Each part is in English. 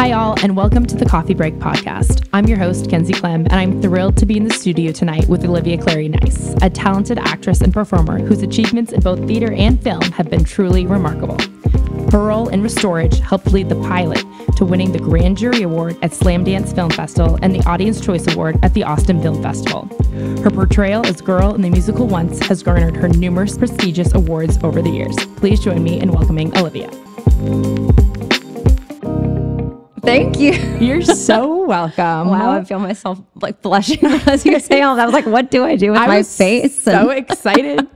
Hi, all, and welcome to the Coffee Break Podcast. I'm your host, Kenzie Klem, and I'm thrilled to be in the studio tonight with Olivia Clari Nice, a talented actress and performer whose achievements in both theater and film have been truly remarkable. Her role in Restorage helped lead the pilot to winning the Grand Jury Award at Slamdance Film Festival and the Audience Choice Award at the Austin Film Festival. Her portrayal as Girl in the musical Once has garnered her numerous prestigious awards over the years. Please join me in welcoming Olivia. Thank you. You're so welcome. Wow, I feel myself like blushing as you say all that. I was like, what do I do with my face? So excited,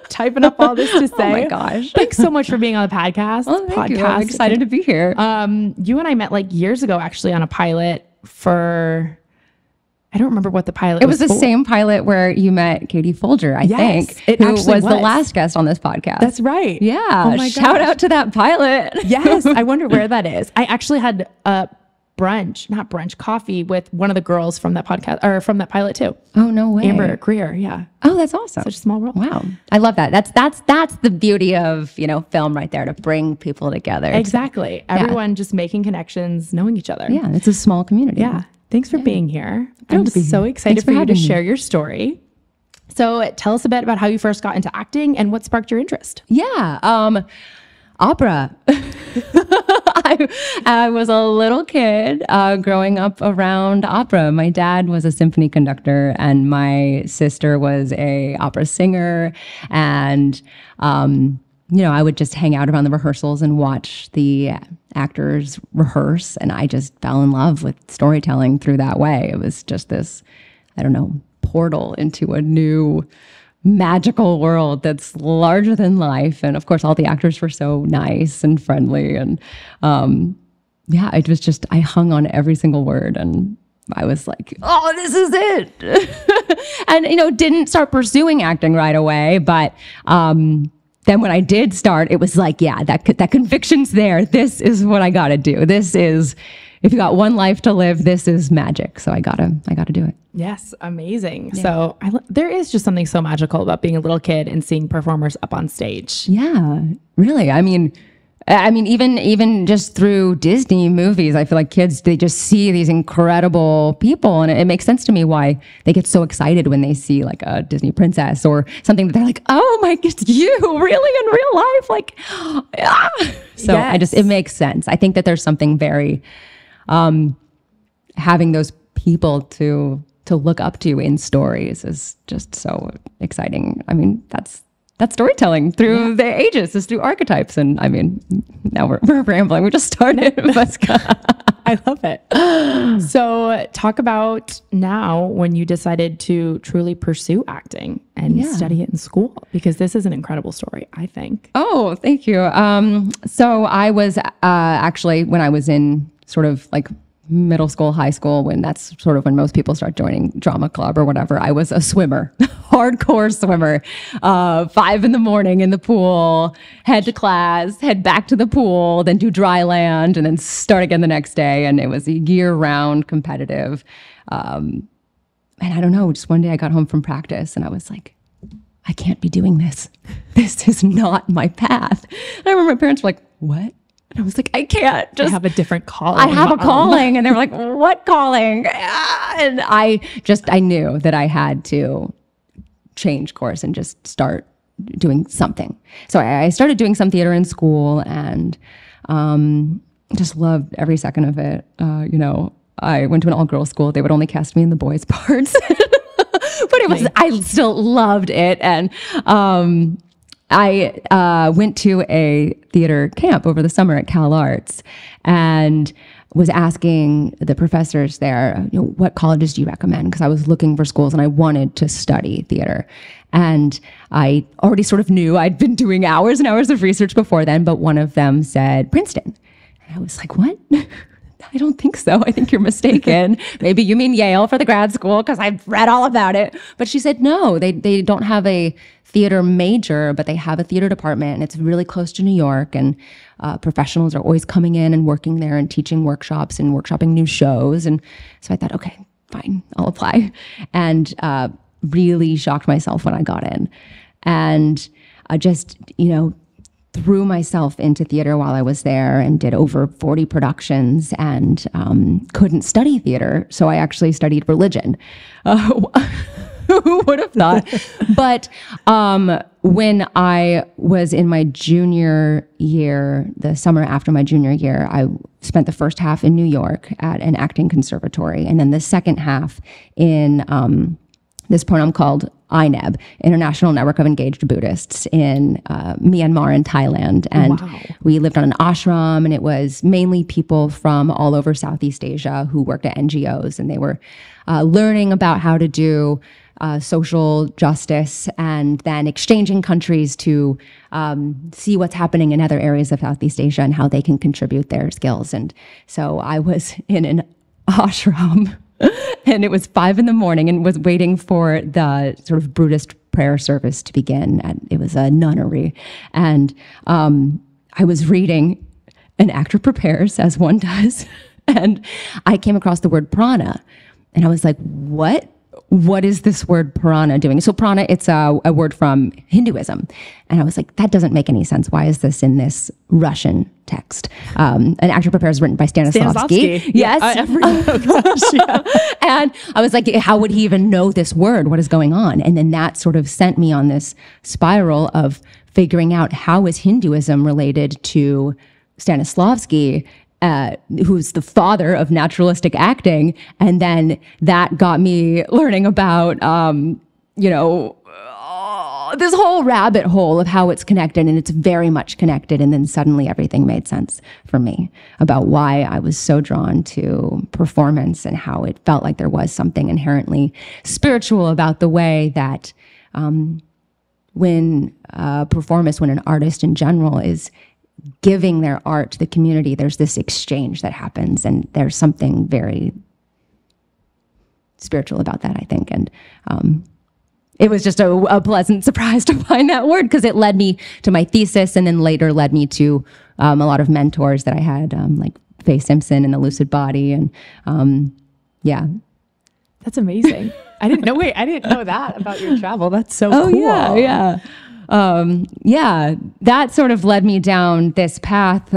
typing up all this to say. Oh my gosh. Thanks so much for being on the podcast. Oh, thank you. I'm excited to be here. You and I met like years ago actually on a pilot for, I don't remember what the pilot was. It was the same pilot where you met Katie Folger, I think, who was the last guest on this podcast. That's right. Yeah. Oh my Shout out to that pilot. Yes. I wonder where that is. I actually had a coffee with one of the girls from that podcast or from that pilot too. Oh, no way. Amber Greer. Yeah. Oh, that's awesome. Such a small world. Wow. I love that. That's the beauty of, film right there, to bring people together. Exactly. Everyone just making connections, knowing each other. Yeah. It's a small community. Yeah. Thanks for being here. I'm so excited for you to share your story. So tell us a bit about how you first got into acting and what sparked your interest. Yeah. Opera. I was a little kid growing up around opera. My dad was a symphony conductor and my sister was a opera singer. And, I would just hang out around the rehearsals and watch the actors rehearse. And I just fell in love with storytelling through that way. It was just this, portal into a new magical world that's larger than life. And of course, all the actors were so nice and friendly. And it was just, I hung on every single word. And I was like, oh, this is it. And, didn't start pursuing acting right away. But then when I did start, it was like, yeah, that conviction's there. This is what I got to do. This is, if you got one life to live, this is magic. So I gotta do it. Yes. Amazing. Yeah. So there is just something so magical about being a little kid and seeing performers up on stage. Yeah, really. I mean, even just through Disney movies, I feel like kids, they just see these incredible people. And it makes sense to me why they get so excited when they see like a Disney princess or something that they're like, oh my, it's you really in real life. Like, ah. So yes. It makes sense. I think that there's something very, having those people to look up to in stories is just so exciting. I mean, that's storytelling through the ages, is through archetypes. And I mean, now we're rambling. We just started. I love it. So talk about now when you decided to truly pursue acting and study it in school, because this is an incredible story, I think. Oh, thank you. So I was actually, when I was in sort of like middle school, high school, when that's sort of when most people start joining drama club or whatever, I was a swimmer, hardcore swimmer, 5 a.m. in the pool, head to class, head back to the pool, then do dry land, and then start again the next day. And it was a year-round competitive. And I don't know, just one day I got home from practice and I was like, I can't be doing this. This is not my path. And I remember my parents were like, what? And I was like, I can't just. I have a different calling. I have a calling. And they were like, what calling? And I knew that I had to change course and just start doing something. So I started doing some theater in school and just loved every second of it. I went to an all-girls school. They would only cast me in the boys' parts. But I still loved it. And I went to a theater camp over the summer at Cal Arts and was asking the professors there, what colleges do you recommend? Because I was looking for schools and I wanted to study theater. And I already sort of knew I'd been doing hours and hours of research before then, but one of them said Princeton. And I was like, what? I don't think so. I think you're mistaken. Maybe you mean Yale for the grad school because I've read all about it. But she said, no, they don't have a theater major, but they have a theater department and it's really close to New York. And professionals are always coming in and working there and teaching workshops and workshopping new shows. And so I thought, okay, fine, I'll apply. And really shocked myself when I got in. And just, threw myself into theater while I was there and did over 40 productions and couldn't study theater. So I actually studied religion. Who would have thought? But when I was in my junior year, the summer after my junior year, I spent the first half in New York at an acting conservatory, and then the second half in this program called INEB, International Network of Engaged Buddhists, in Myanmar and Thailand. And we lived on an ashram, and it was mainly people from all over Southeast Asia who worked at NGOs, and they were learning about how to do social justice and then exchanging countries to see what's happening in other areas of Southeast Asia and how they can contribute their skills. And so I was in an ashram and it was 5 a.m. and was waiting for the sort of Buddhist prayer service to begin. And it was a nunnery. And I was reading An Actor Prepares, as one does. And I came across the word prana. And I was like, what is this word prana doing? So prana, it's a word from Hinduism. And I was like, that doesn't make any sense. Why is this in this Russian text? An Actor Prepares written by Stanislavski. Yes. Oh gosh, yeah. And I was like, how would he even know this word? What is going on? And then that sort of sent me on this spiral of figuring out how is Hinduism related to Stanislavski, who's the father of naturalistic acting. And then that got me learning about, this whole rabbit hole of how it's connected, and it's very much connected. And then suddenly everything made sense for me about why I was so drawn to performance and how it felt like there was something inherently spiritual about the way that when an artist in general is giving their art to the community, there's this exchange that happens, and there's something very spiritual about that, I think. And it was just a pleasant surprise to find that word, because it led me to my thesis, and then later led me to a lot of mentors that I had, like Faye Simpson and the Lucid Body, and yeah. That's amazing. I didn't know that about your travel. That's so cool. Yeah. That sort of led me down this path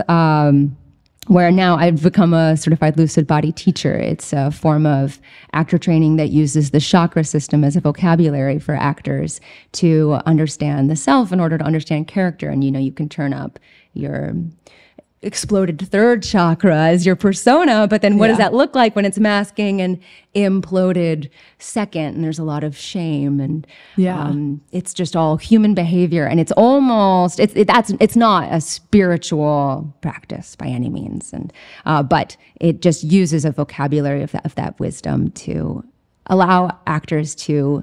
where now I've become a certified lucid body teacher. It's a form of actor training that uses the chakra system as a vocabulary for actors to understand the self in order to understand character. And, you can turn up your exploded third chakra as your persona, but then what does that look like when it's masking an imploded second? And there's a lot of shame, and it's just all human behavior, and it's almost it's not a spiritual practice by any means, and but it just uses a vocabulary of that wisdom to allow actors to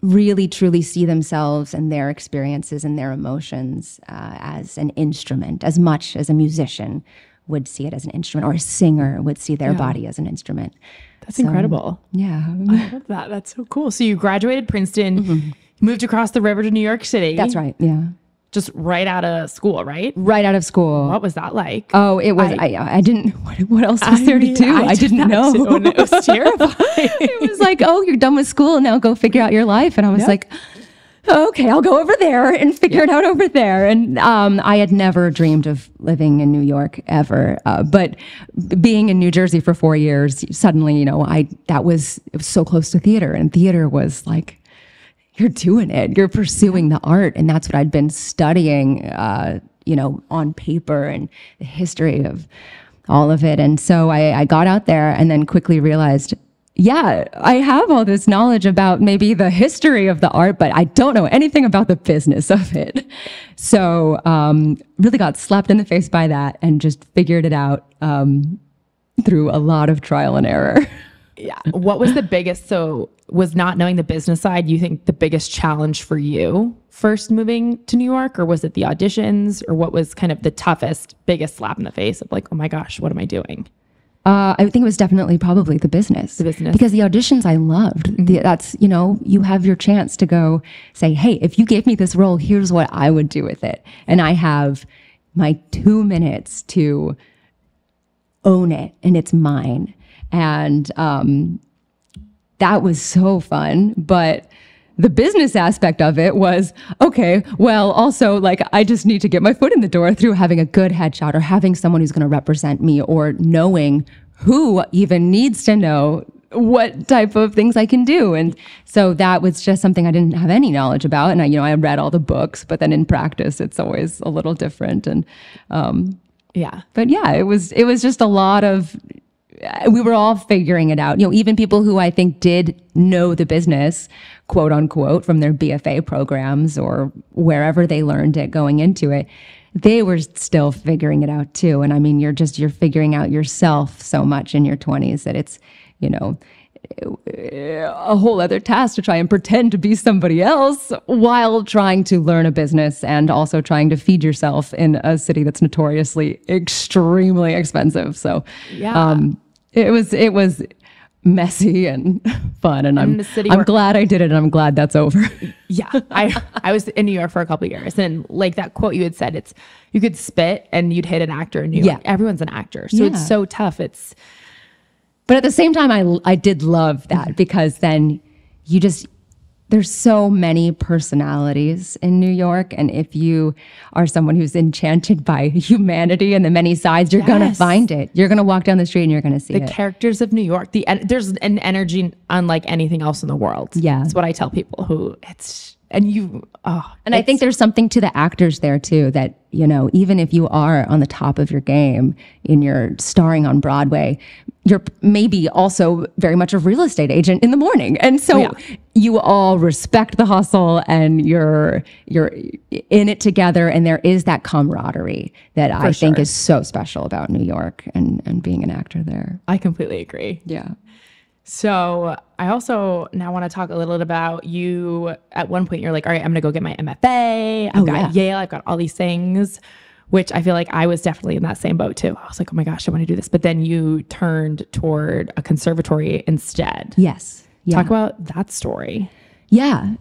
really truly see themselves and their experiences and their emotions as an instrument, as much as a musician would see it as an instrument, or a singer would see their body as an instrument. That's incredible. Yeah. I love that. That's so cool. So you graduated Princeton, moved across the river to New York City. That's right. Yeah. Just right out of school, right? Right out of school. What was that like? Oh, it was, I didn't, what else was there to do? I didn't know. It was terrifying. It was like, oh, you're done with school, now go figure out your life. And I was like, okay, I'll go over there and figure it out over there. And I had never dreamed of living in New York ever. But being in New Jersey for 4 years, suddenly, it was so close to theater, and theater was like, you're doing it, you're pursuing the art. And that's what I'd been studying, on paper, and the history of all of it. And so I got out there and then quickly realized, I have all this knowledge about maybe the history of the art, but I don't know anything about the business of it. So really got slapped in the face by that, and just figured it out through a lot of trial and error. Yeah. What was the biggest, was not knowing the business side, you think, the biggest challenge for you first moving to New York? Or was it the auditions? Or what was kind of the toughest, biggest slap in the face of like, oh my gosh, what am I doing? I think it was definitely probably the business. Because the auditions I loved. That's, you have your chance to go say, hey, if you gave me this role, here's what I would do with it. And I have my 2 minutes to own it, and it's mine. And that was so fun. But the business aspect of it was, okay, well, also like I just need to get my foot in the door through having a good headshot or having someone who's going to represent me or knowing who even needs to know what type of things I can do. And so that was just something I didn't have any knowledge about. And I read all the books, but then in practice, it's always a little different. And but yeah, it was just a lot of, we were all figuring it out. Even people who I think did know the business, quote unquote, from their BFA programs or wherever they learned it going into it, they were still figuring it out too. And I mean, you're figuring out yourself so much in your 20s that it's, a whole other task to try and pretend to be somebody else while trying to learn a business and also trying to feed yourself in a city that's notoriously extremely expensive. So it was messy and fun, and I'm glad I did it, and I'm glad that's over. Yeah, I was in New York for a couple of years, and like that quote you had said, it's you could spit and you'd hit an actor in New York. Everyone's an actor, so it's so tough. But at the same time, I did love that because then there's so many personalities in New York. And if you are someone who's enchanted by humanity and the many sides, you're going to find it. You're going to walk down the street and you're going to see the characters of New York. There's an energy unlike anything else in the world. Yeah. That's what I tell people who I think there's something to the actors there too, that, even if you are on the top of your game in your starring on Broadway, you're maybe also very much a real estate agent in the morning. And so you all respect the hustle and you're in it together. And there is that camaraderie that I think is so special about New York and being an actor there. I completely agree. Yeah. So I also now want to talk a little bit about you. At one point, you're like, all right, I'm going to go get my MFA. I've got Yale. I've got all these things, which I feel like I was definitely in that same boat too. I was like, oh my gosh, I want to do this. But then you turned toward a conservatory instead. Yes. Yeah. Talk about that story. Yeah.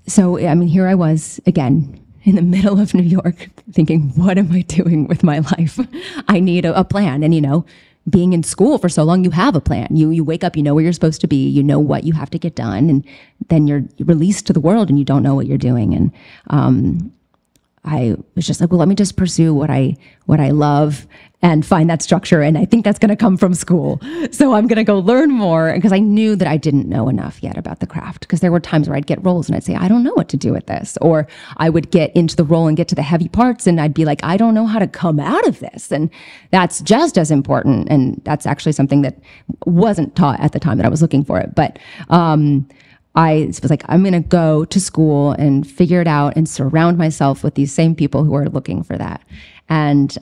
So, I mean, here I was again in the middle of New York thinking, what am I doing with my life? I need a plan. And, being in school for so long, you have a plan. You wake up, you know where you're supposed to be, you know what you have to get done, and then you're released to the world and you don't know what you're doing. And I was just like, well, let me just pursue what I love and find that structure. And I think that's going to come from school. So I'm going to go learn more, because I knew that I didn't know enough yet about the craft, because there were times where I'd get roles and I'd say, I don't know what to do with this. Or I would get into the role and get to the heavy parts and I'd be like, I don't know how to come out of this. And that's just as important. And that's actually something that wasn't taught at the time that I was looking for it. But I was like, I'm going to go to school and figure it out and surround myself with these same people who are looking for that. And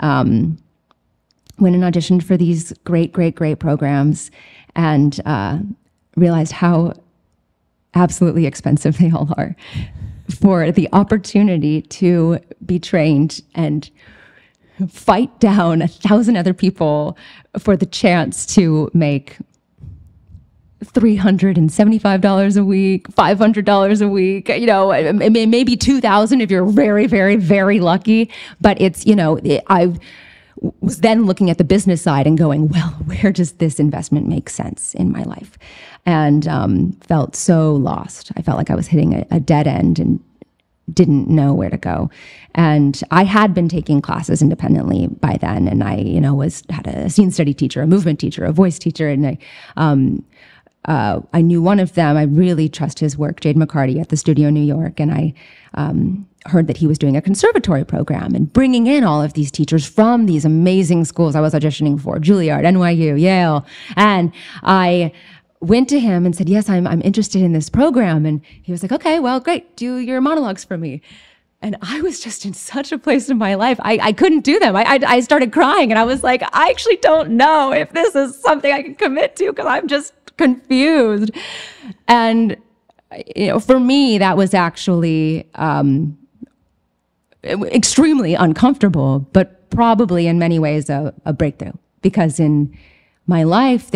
went and auditioned for these great programs, and realized how absolutely expensive they all are. For the opportunity to be trained and fight down 1,000 other people for the chance to make $375 a week, $500 a week, maybe $2,000 if you're very, very, very lucky. But it's, I was then looking at the business side and going, well, where does this investment make sense in my life? And felt so lost. I felt like I was hitting a dead end and didn't know where to go. And I had been taking classes independently by then. And I, had a scene study teacher, a movement teacher, a voice teacher. And I knew one of them. I really trust his work, Jade McCarty at the Studio New York. And I heard that he was doing a conservatory program and bringing in all of these teachers from these amazing schools I was auditioning for, Juilliard, NYU, Yale. And I went to him and said, yes, I'm interested in this program. And he was like, okay, well, great. Do your monologues for me. And I was just in such a place in my life. I couldn't do them. I started crying and I was like, I actually don't know if this is something I can commit to, because I'm just confused. And, for me, that was actually extremely uncomfortable, but probably in many ways a breakthrough, because in my life,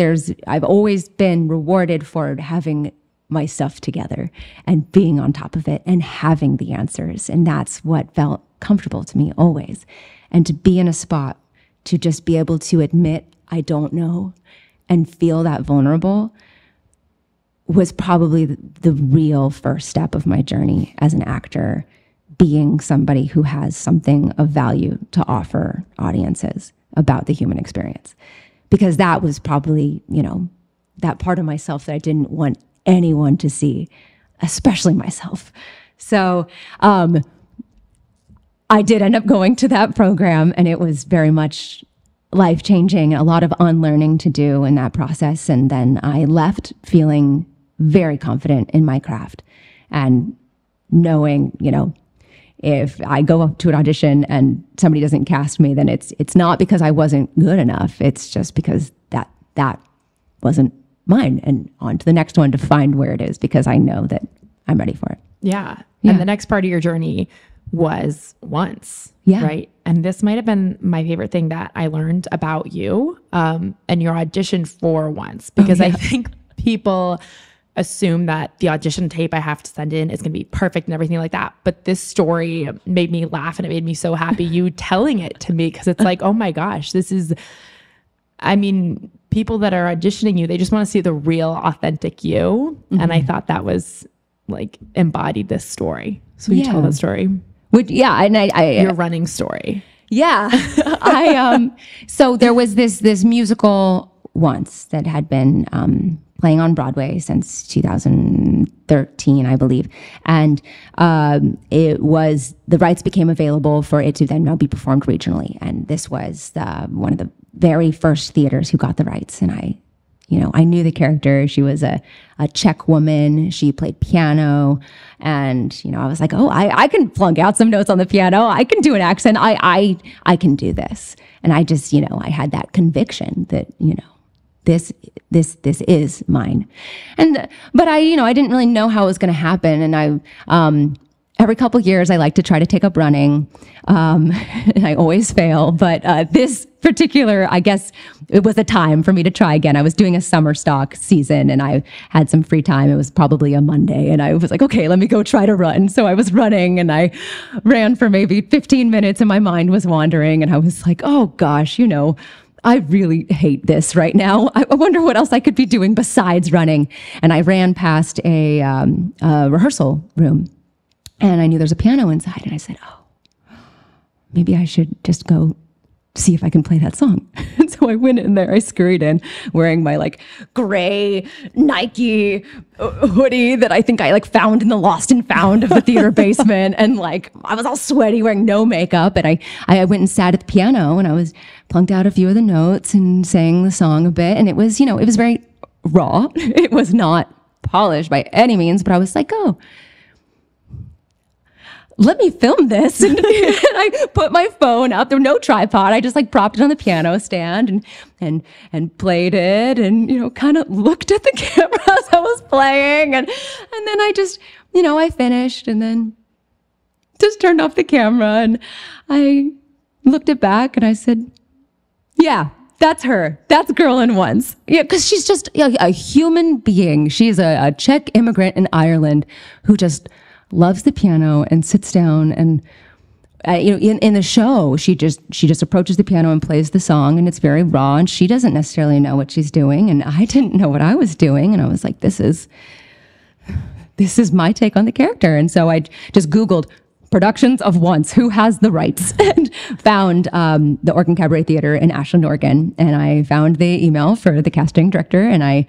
I've always been rewarded for having my stuff together and being on top of it and having the answers. And that's what felt comfortable to me always. And to be in a spot to just be able to admit I don't know and feel that vulnerable was probably the real first step of my journey as an actor, being somebody who has something of value to offer audiences about the human experience. Because that was probably, that part of myself that I didn't want anyone to see, especially myself. So I did end up going to that program, and it was very much life-changing, a lot of unlearning to do in that process. And then I left feeling very confident in my craft and knowing, if I go up to an audition and somebody doesn't cast me, then it's not because I wasn't good enough. It's just because that wasn't mine, and on to the next one to find where it is, because I know that I'm ready for it. Yeah. And the next part of your journey was Once. Yeah. Right. And this might have been my favorite thing that I learned about you, and your audition for Once, because I think people assume that the audition tape I have to send in is going to be perfect and everything like that. But this story made me laugh, and it made me so happy you telling it to me, because it's like, oh my gosh, people that are auditioning you, they just want to see the real authentic you. Mm-hmm. And I thought that was like embodied this story. So you tell that story. And your running story. Yeah. So there was this musical Once that had been playing on Broadway since 2013, I believe. And the rights became available for it to then now be performed regionally. And this was one of the very first theaters who got the rights. And I knew the character. She was a Czech woman. She played piano. And, I was like, oh, I can plunk out some notes on the piano. I can do an accent. I can do this. And I just, I had that conviction that, this is mine. But I didn't really know how it was going to happen. And every couple of years, I like to try to take up running. And I always fail. But this particular, I guess it was a time for me to try again. I was doing a summer stock season, and I had some free time. It was probably a Monday, and I was like, okay, let me go try to run. So I was running, and I ran for maybe 15 minutes, and my mind was wandering. And I was like, oh gosh, I really hate this right now. I wonder what else I could be doing besides running. And I ran past a rehearsal room, and I knew there's a piano inside. And I said, oh, maybe I should just go see if I can play that song. And so I went in there, I scurried in wearing my gray Nike hoodie that I think I found in the lost and found of the theater basement. And I was all sweaty, wearing no makeup. And I went and sat at the piano, and I was plunked out a few of the notes and sang the song a bit. And it was, it was very raw. It was not polished by any means, but I was like, oh, let me film this. And I put my phone up. There was no tripod. I just propped it on the piano stand and played it, and kind of looked at the camera as I was playing, and then I just I finished, and then just turned off the camera, and I looked it back, and I said, yeah, that's her. That's Girl in Once. Yeah, because she's just a human being. She's a Czech immigrant in Ireland who just loves the piano and sits down, and in the show she just approaches the piano and plays the song, and it's very raw, and she doesn't necessarily know what she's doing, and I didn't know what I was doing, and I was like, this is my take on the character. And so I just Googled productions of Once, who has the rights, and found the Oregon Cabaret Theater in Ashland, Oregon. And I found the email for the casting director, and I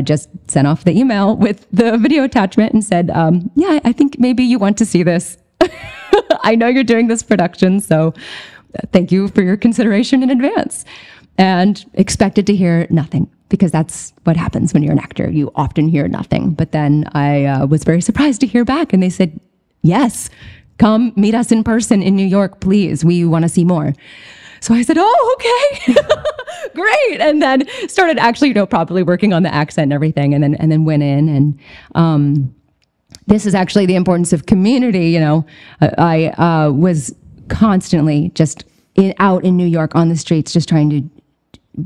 just sent off the email with the video attachment and said, yeah, I think maybe you want to see this. I know you're doing this production, so thank you for your consideration in advance. And expected to hear nothing, because that's what happens when you're an actor. You often hear nothing. But then I was very surprised to hear back, and they said, yes, come meet us in person in New York, please. We want to see more. So I said, oh, okay, great. And then started actually, properly working on the accent and everything, and then went in. And this is actually the importance of community. I was constantly just out in New York on the streets, just trying to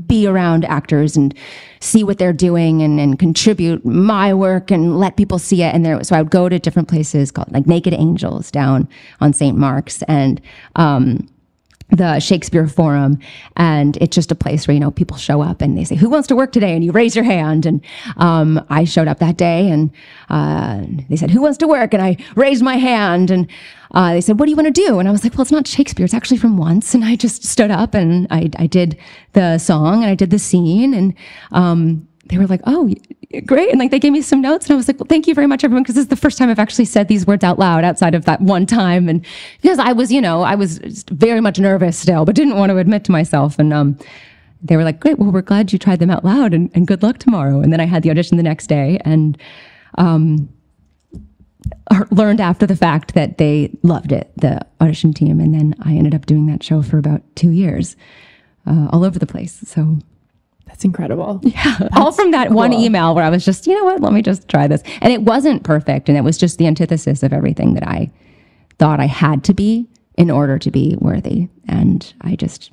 be around actors and see what they're doing, and contribute my work and let people see it. And so I would go to different places called Naked Angels down on St. Mark's, and the Shakespeare Forum, and it's just a place where, you know, people show up and they say, who wants to work today? And you raise your hand. And I showed up that day, and they said, who wants to work? And I raised my hand, and they said, what do you want to do? And I was like, well, it's not Shakespeare, it's actually from Once. And I just stood up and I did the song and I did the scene, and they were like, oh, great. And like, they gave me some notes, and I was like, well, thank you very much, everyone. Cause this is the first time I've actually said these words out loud outside of that one time. And because I was, you know, I was very much nervous still, but didn't want to admit to myself. And, they were like, great, well, we're glad you tried them out loud, and good luck tomorrow. And then I had the audition the next day, and, learned after the fact that they loved it, the audition team. And then I ended up doing that show for about 2 years, all over the place. So that's incredible. Yeah. All from that one email where I was just, you know what, let me just try this. And it wasn't perfect. And it was just the antithesis of everything that I thought I had to be in order to be worthy. And I just,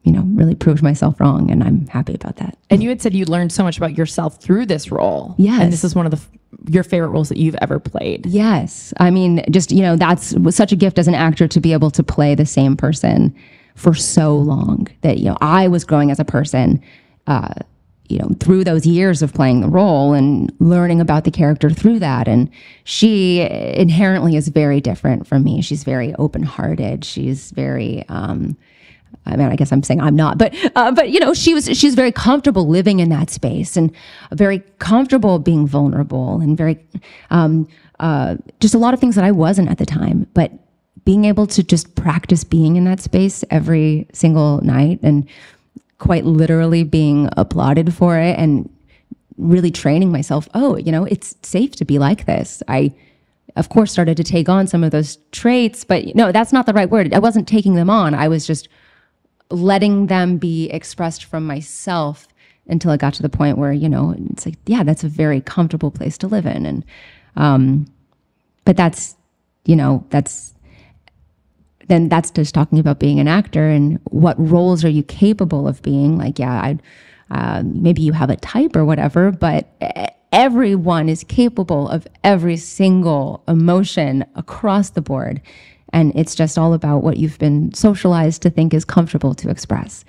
you know, really proved myself wrong. And I'm happy about that. And you had said you learned so much about yourself through this role. Yes. And this is one of your favorite roles that you've ever played. Yes. I mean, just, you know, was such a gift as an actor to be able to play the same person for so long that, you know, I was growing as a person, you know, through those years of playing the role and learning about the character through that. And she inherently is very different from me. She's very open-hearted. She's very, I mean, I guess I'm saying I'm not, but you know, she's very comfortable living in that space, and very comfortable being vulnerable, and very, just a lot of things that I wasn't at the time, but being able to just practice being in that space every single night, and quite literally being applauded for it, and really training myself. Oh, you know, it's safe to be like this. I, of course, started to take on some of those traits, but no, that's not the right word. I wasn't taking them on. I was just letting them be expressed from myself until it got to the point where, you know, it's like, yeah, that's a very comfortable place to live in. And, but that's, you know, that's just talking about being an actor and what roles are you capable of being. Like, yeah, maybe you have a type or whatever, but everyone is capable of every single emotion across the board. And it's just all about what you've been socialized to think is comfortable to express.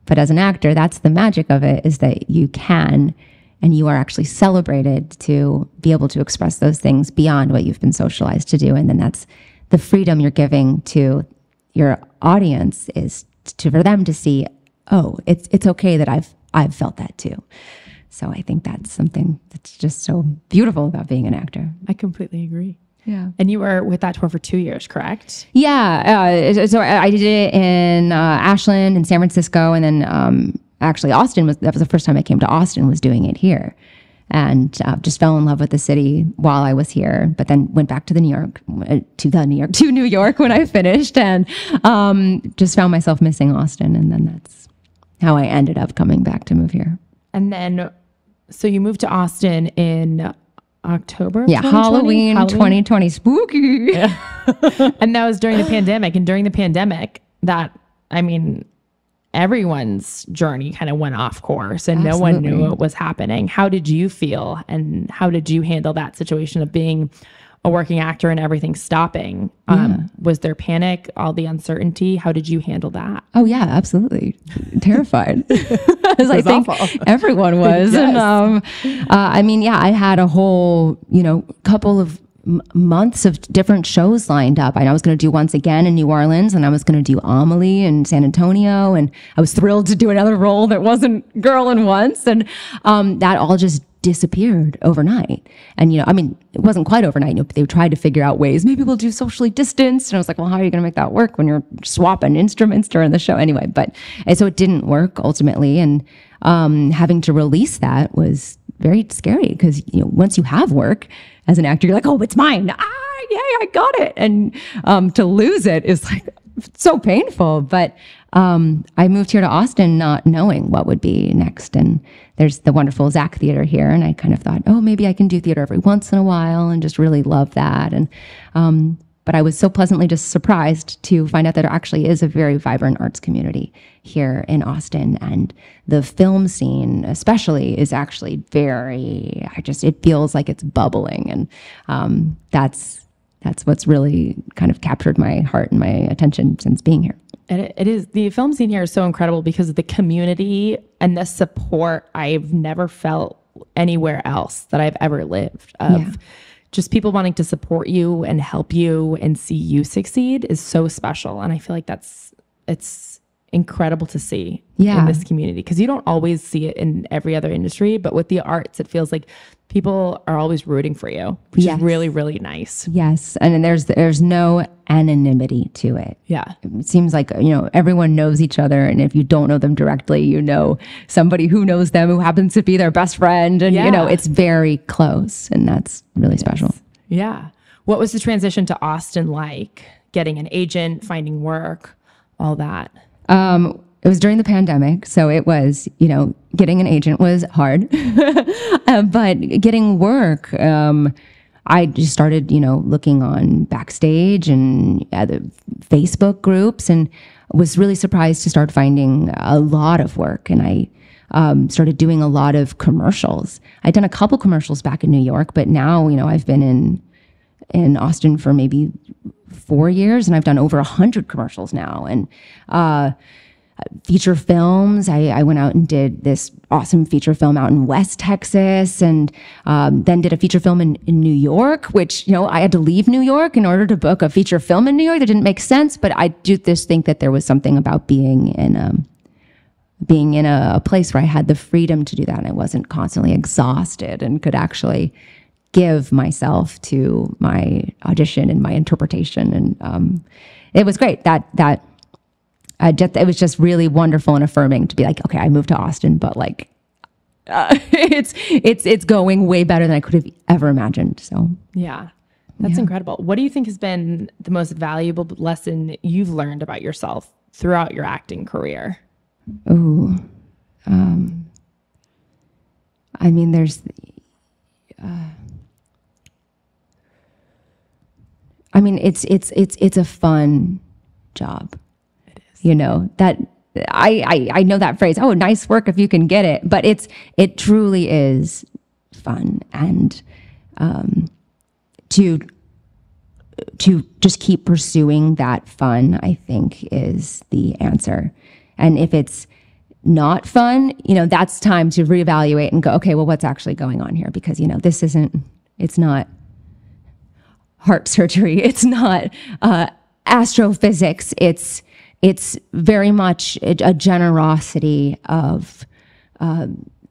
But as an actor, that's the magic of it, is that you can, and you are actually celebrated to be able to express those things beyond what you've been socialized to do. And then that's the freedom you're giving to your audience, is for them to see, oh, it's okay that I've felt that too. So I think that's something that's just so beautiful about being an actor. I completely agree. Yeah. And you were with that tour for 2 years, correct? Yeah. So I did it in Ashland and San Francisco, and then actually Austin that was the first time I came to Austin, was doing it here. And just fell in love with the city while I was here, but then went back to New York when I finished, and just found myself missing Austin. And then that's how I ended up coming back to move here. And then, so you moved to Austin in October? Yeah, Halloween 2020, spooky. Yeah. And that was during the pandemic. And during the pandemic, everyone's journey kind of went off course, and Absolutely. No one knew what was happening. How did you feel, and how did you handle that situation of being a working actor and everything stopping? Was there panic, all the uncertainty? How did you handle that? Oh yeah, absolutely. Terrified. As I think awful. Everyone was. Yes. And I had a whole, couple of months of different shows lined up. I was going to do Once Again in New Orleans, and I was going to do Amelie in San Antonio, and I was thrilled to do another role that wasn't Girl in Once, and that all just disappeared overnight. And it wasn't quite overnight. They tried to figure out ways, maybe we'll do socially distanced, and I was like, well, how are you going to make that work when you're swapping instruments during the show anyway? And so it didn't work ultimately, and having to release that was very scary, because once you have work as an actor, you're like, oh, it's mine. Yay, I got it. And to lose it is like so painful. But I moved here to Austin not knowing what would be next. And there's the wonderful Zach Theater here. And I kind of thought, oh, maybe I can do theater every once in a while, and just really love that. And but I was so pleasantly just surprised to find out that there actually is a very vibrant arts community here in Austin. And the film scene especially is actually it feels like it's bubbling. And that's what's really kind of captured my heart and my attention since being here. It is. The film scene here is so incredible because of the community and the support I've never felt anywhere else that I've ever lived. Just people wanting to support you and help you and see you succeed is so special. And I feel like it's incredible to see in this community, because you don't always see it in every other industry, but with the arts, it feels like people are always rooting for you, which is really, really nice. Yes. And then there's no anonymity to it. Yeah. It seems like, everyone knows each other. And if you don't know them directly, you know somebody who knows them who happens to be their best friend. And, it's very close. And that's really special. Yeah. What was the transition to Austin like? Getting an agent, finding work, all that? It was during the pandemic. So it was, getting an agent was hard, but getting work, I just started, looking on Backstage and other Facebook groups, and was really surprised to start finding a lot of work. And I started doing a lot of commercials. I'd done a couple commercials back in New York, but now, I've been in Austin for maybe 4 years, and I've done over 100 commercials now. And feature films. I went out and did this awesome feature film out in West Texas, and then did a feature film in New York, which, I had to leave New York in order to book a feature film in New York. That didn't make sense, but I do just think that there was something about being in a place where I had the freedom to do that, and I wasn't constantly exhausted and could actually give myself to my audition and my interpretation. And it was great. It was just really wonderful and affirming to be like, okay, I moved to Austin, but like, it's going way better than I could have ever imagined. So yeah, that's incredible. What do you think has been the most valuable lesson you've learned about yourself throughout your acting career? Ooh, I mean, there's, it's a fun job. That I know that phrase, oh, nice work if you can get it, but it truly is fun. And to just keep pursuing that fun, I think, is the answer. And if it's not fun, that's time to reevaluate and go, okay, well, what's actually going on here? Because, it's not heart surgery. It's not astrophysics. It's very much a generosity of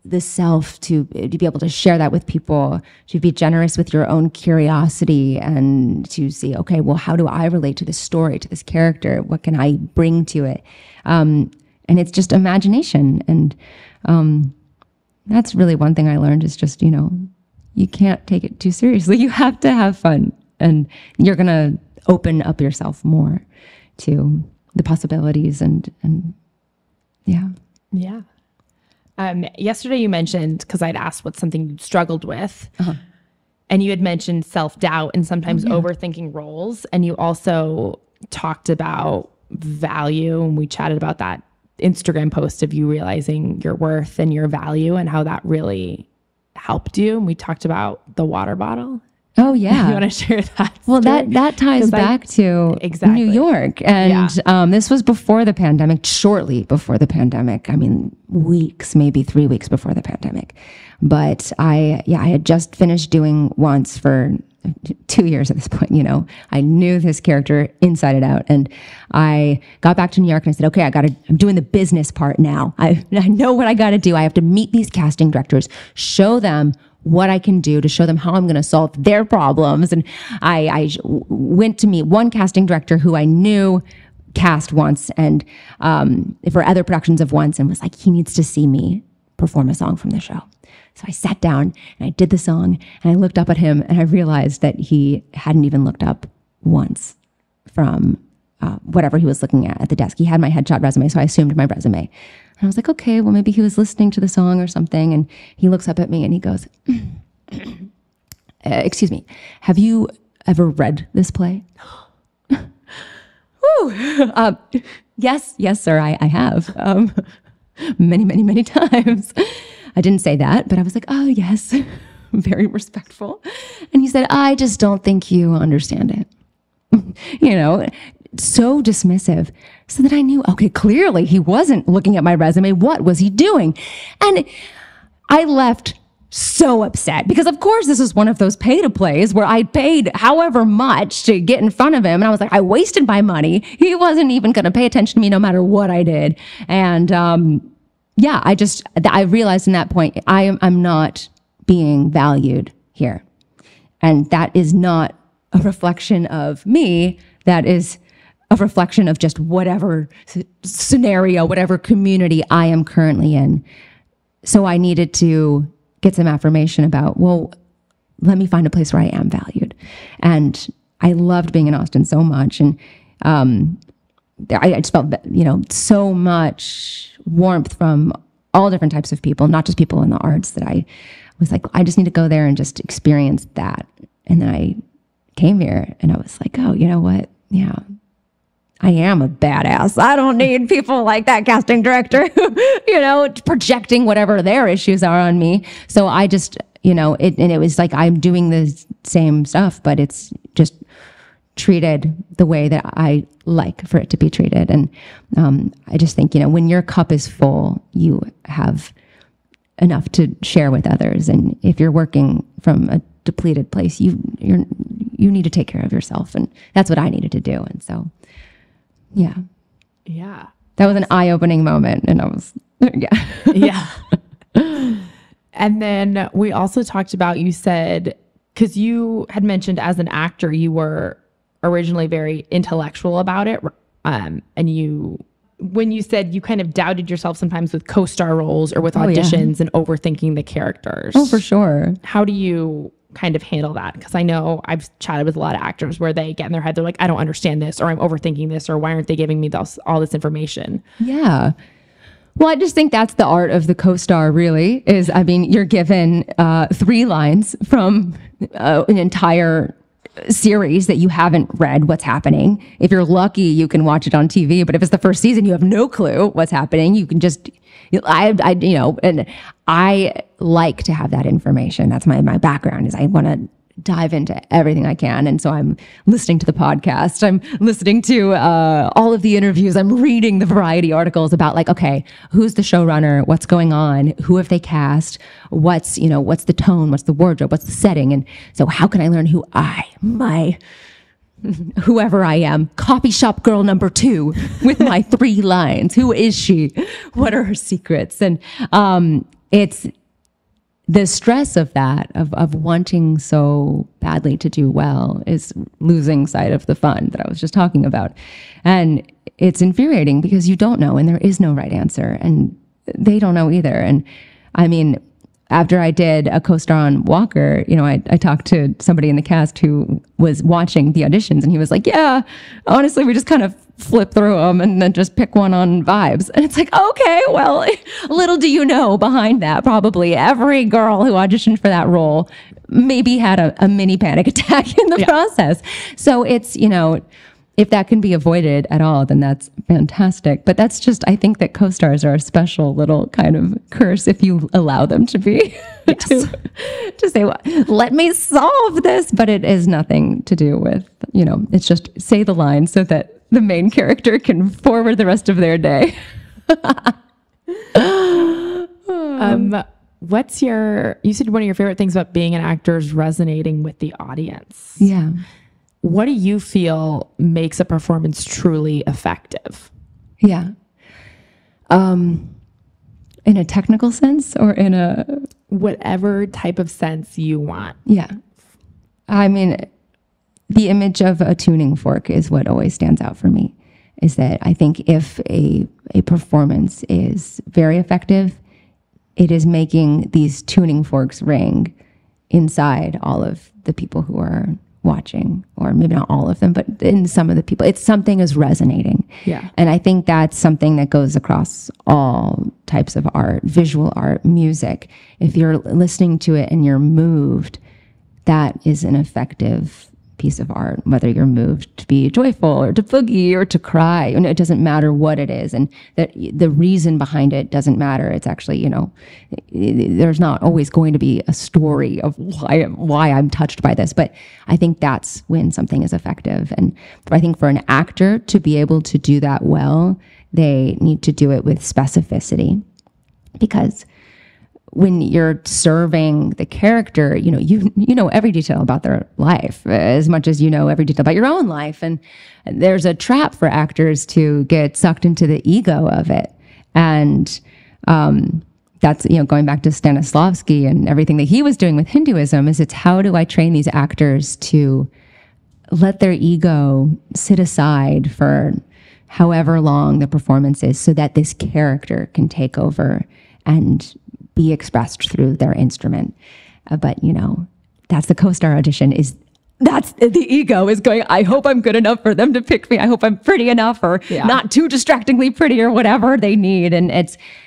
the self to be able to share that with people, to be generous with your own curiosity, and to see, okay, well, how do I relate to this story, to this character? What can I bring to it? And it's just imagination. And that's really one thing I learned is just, you can't take it too seriously. You have to have fun, and you're going to open up yourself more to the possibilities and yeah. Yeah. Yesterday you mentioned, because I'd asked what's something you struggled with, and you had mentioned self-doubt and sometimes overthinking roles. And you also talked about value, and we chatted about that Instagram post of you realizing your worth and your value and how that really helped you. And we talked about the water bottle. Oh yeah. You want to share that? Well, that ties back to New York. And this was before the pandemic, shortly before the pandemic. I mean, weeks, maybe 3 weeks before the pandemic. But I had just finished doing Once for 2 years at this point. I knew this character inside and out. And I got back to New York and I said, okay, I'm doing the business part now. I know what I got to do. I have to meet these casting directors, show them what I can do to show them how I'm going to solve their problems. And I went to meet one casting director who I knew cast Once and for other productions of Once, and was like, he needs to see me perform a song from the show. So I sat down and I did the song, and I looked up at him and I realized that he hadn't even looked up once from whatever he was looking at the desk. He had my headshot resume, so I assumed my resume. And I was like, okay, well, maybe he was listening to the song or something. And he looks up at me and he goes, excuse me, have you ever read this play? Yes, sir, I have. Many, many, many times. I didn't say that, but I was like, oh, yes, very respectful. And he said, I just don't think you understand it. so dismissive. So that I knew, okay, clearly he wasn't looking at my resume. What was he doing? And I left so upset because of course this is one of those pay to plays where I paid however much to get in front of him. And I was like, I wasted my money. He wasn't even going to pay attention to me no matter what I did. And yeah, I realized in that point, I'm not being valued here. And that is not a reflection of me. That is a reflection of just whatever scenario, whatever community I am currently in. So I needed to get some affirmation about, well, let me find a place where I am valued. And I loved being in Austin so much. And I just felt, so much warmth from all different types of people, not just people in the arts, that I was like, I just need to go there and just experience that. And then I came here and I was like, oh, you know what? Yeah, I am a badass. I don't need people like that casting director, projecting whatever their issues are on me. So I just, it was like I'm doing the same stuff, but it's just treated the way that I like for it to be treated. And I just think, when your cup is full, you have enough to share with others. And if you're working from a depleted place, you need to take care of yourself. And that's what I needed to do. And so, yeah. That was an eye-opening moment. And I was, yeah. And then we also talked about, you said, because you had mentioned as an actor, you were originally very intellectual about it. And when you said you kind of doubted yourself sometimes with co-star roles or with auditions and overthinking the characters. Oh, for sure. How do you kind of handle that? Because I know I've chatted with a lot of actors where they get in their head, they're like, I don't understand this, or I'm overthinking this, or why aren't they giving me all this information? Yeah. Well, I just think that's the art of the co-star, really, is, you're given 3 lines from an entire series that you haven't read what's happening. If you're lucky, you can watch it on TV, but if it's the first season, you have no clue what's happening. You can just, and I like to have that information. That's my background, is I want to dive into everything I can. And so I'm listening to the podcast. I'm listening to all of the interviews. I'm reading the variety articles about, like, okay, who's the showrunner? What's going on? Who have they cast? What's the tone? What's the wardrobe? What's the setting? And so how can I learn who whoever I am, coffee shop girl number 2 with my 3 lines. Who is she? What are her secrets? And it's the stress of that, of wanting so badly to do well, is losing sight of the fun that I was just talking about. And it's infuriating because you don't know, and there is no right answer, and they don't know either. And after I did a co-star on Walker, I talked to somebody in the cast who was watching the auditions, and he was like, yeah, honestly, we just kind of flip through them and then just pick one on vibes. And it's like, okay, well, little do you know, behind that, probably every girl who auditioned for that role maybe had a mini panic attack in the process. So it's, if that can be avoided at all, then that's fantastic. But that's just, I think that co-stars are a special little kind of curse if you allow them to be, to say, well, let me solve this. But it is nothing to do with, it's just say the line so that the main character can forward the rest of their day. You said one of your favorite things about being an actor is resonating with the audience. Yeah. What do you feel makes a performance truly effective? Yeah. In a technical sense or in a... Whatever type of sense you want. Yeah. The image of a tuning fork is what always stands out for me, is that I think if a performance is very effective, it is making these tuning forks ring inside all of the people who are watching, or maybe not all of them, but in some of the people, something is resonating. Yeah. And I think that's something that goes across all types of art, visual art, music. If you're listening to it and you're moved, that is an effective piece of art, whether you're moved to be joyful or to boogie or to cry. And it doesn't matter what it is. And that the reason behind it doesn't matter. It's actually, you know, there's not always going to be a story of why I'm touched by this. But I think that's when something is effective. And I think for an actor to be able to do that well, they need to do it with specificity. Because when you're serving the character, you know every detail about their life as much as you know every detail about your own life. And there's a trap for actors to get sucked into the ego of it. And that's, you know, going back to Stanislavski and everything that he was doing with Hinduism, is it's how do I train these actors to let their ego sit aside for however long the performance is so that this character can take over and be expressed through their instrument. But, you know, that's the co-star audition, that's the ego is going, I hope I'm good enough for them to pick me. I hope I'm pretty enough or not too distractingly pretty or whatever they need. And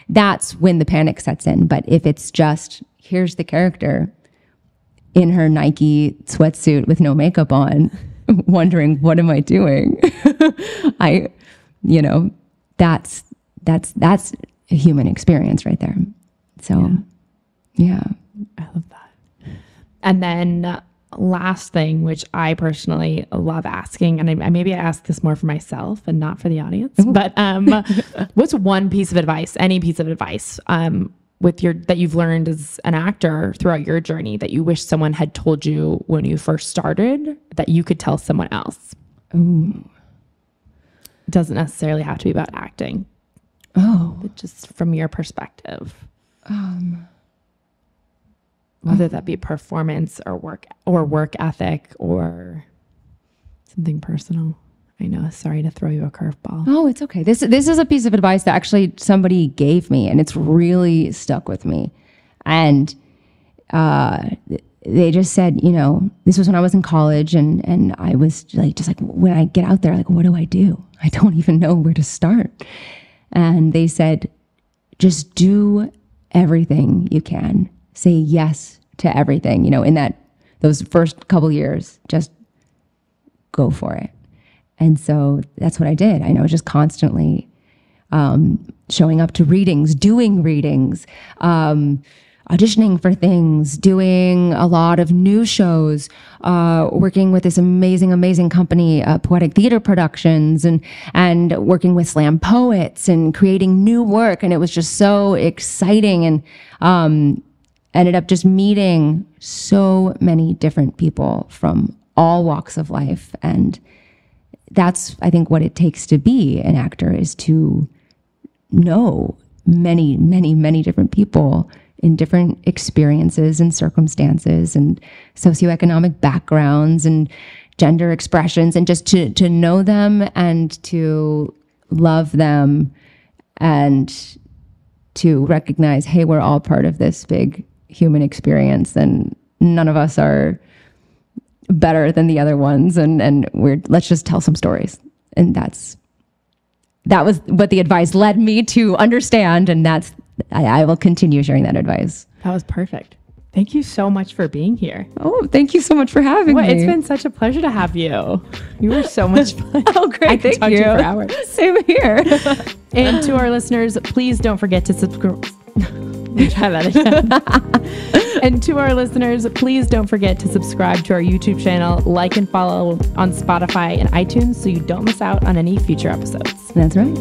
that's when the panic sets in. But if it's just, here's the character in her Nike sweatsuit with no makeup on, wondering, what am I doing? That's a human experience right there. So, yeah. I love that. And then last thing, which I personally love asking, and maybe I ask this more for myself and not for the audience, but what's one piece of advice, any piece of advice that you've learned as an actor throughout your journey that you wish someone had told you when you first started that you could tell someone else? Ooh. It doesn't necessarily have to be about acting. But just from your perspective. Whether that be performance or work ethic or something personal. I know, sorry to throw you a curveball. Oh, it's okay. This is a piece of advice that actually somebody gave me, and it's really stuck with me. And they just said, you know, this was when I was in college, and I was just like, when I get out there, like, what do? I don't even know where to start. And they said, just do everything you can. Say yes to everything, you know, in those first couple years, just go for it. And so that's what I did. I was just constantly showing up to readings, doing readings, auditioning for things, doing a lot of new shows, working with this amazing company, Poetic Theater Productions, and working with slam poets and creating new work. And it was just so exciting, and ended up just meeting so many different people from all walks of life. And that's, I think, what it takes to be an actor, is to know many different people in different experiences and circumstances and socioeconomic backgrounds and gender expressions, and just to know them and to love them and to recognize, hey, we're all part of this big human experience, and none of us are better than the other ones, and let's just tell some stories. And that was what the advice led me to understand, and I will continue sharing that advice. That was perfect. Thank you so much for being here. Oh, thank you so much for having me. It's been such a pleasure to have you. You were so much fun. Oh, great. I could talk to you for hours. Same here. And to our listeners, please don't forget to subscribe. Try that again. And to our listeners, please don't forget to subscribe to our YouTube channel, like and follow on Spotify and iTunes so you don't miss out on any future episodes. That's right.